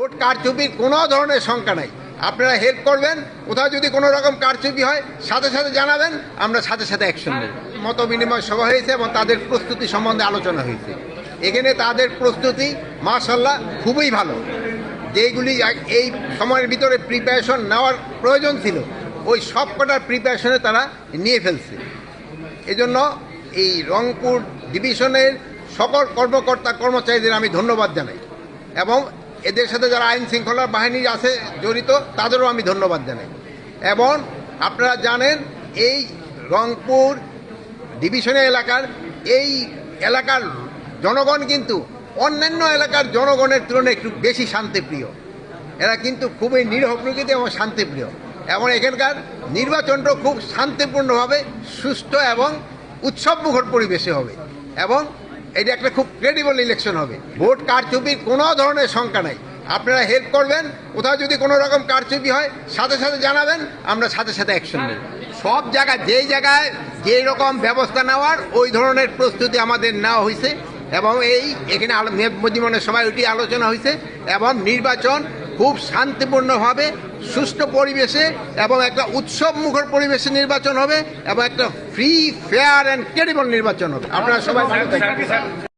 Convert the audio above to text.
Vote কারচুপির কোনো ধরনের শঙ্কা নাই। আপনারা হেল্প করবেন, কোথাও যদি কোনো রকম কারচুপি হয় সাথে সাথে জানাবেন, আমরা সাথে সাথে অ্যাকশন নেব। মত বিনিময় সভা হয়েছে এবং তাদের প্রস্তুতি সম্বন্ধে আলোচনা হয়েছে। এখানে তাদের প্রস্তুতি মাশাআল্লাহ খুবই ভালো। যেগুলি এই সময়ের ভিতরে প্রিপারেশন নেওয়ার প্রয়োজন ছিল, ওই সব কটার প্রিপারেশনে তারা নিয়ে ফেলছে। এজন্য এই রংপুর ডিভিশনের সকল কর্মকর্তা কর্মচারীদের আমি ধন্যবাদ জানাই এবং এদের সাথে যারা আইন শৃঙ্খলা বাহিনী আছে জড়িত তাদেরও আমি ধন্যবাদ জানাই। এবং আপনারা জানেন এই রংপুর ডিভিশনের এই এলাকার জনগণ কিন্তু অন্যান্য এলাকার জনগণের তুলনায় একটু বেশি শান্তিপ্রিয়। এরা কিন্তু খুবই নিরীহ প্রকৃতি এবং শান্তিপ্রিয়, এবং এখানকার নির্বাচনটা খুব শান্তিপূর্ণভাবে সুষ্ঠু এবং উৎসবমুখর পরিবেশে হবে এবং এটা একটা খুব ক্রেডিবল ইলেকশন হবে। ভোট কারচুপির কোনো ধরনের শঙ্কা নাই। আপনারা হেল্প করবেন, কোথাও যদি কোনো রকম কারচুপি হয় সাথে সাথে জানাবেন, আমরা সাথে সাথে অ্যাকশন নেব। সব জায়গায় যেই রকম ব্যবস্থা নেওয়ার ওই ধরনের প্রস্তুতি আমাদের নেওয়া হয়েছে এবং এখানে মধ্যমনের সবাই ওইটি আলোচনা হয়েছে এবং নির্বাচন খুব শান্তিপূর্ণভাবে সুষ্ঠু পরিবেশে এবং একটা উৎসবমুখর পরিবেশে নির্বাচন হবে এবং একটা ফ্রি, ফেয়ার অ্যান্ড ক্রেডিবল নির্বাচন হবে। আপনারা সবাই ভালো থাকবেন।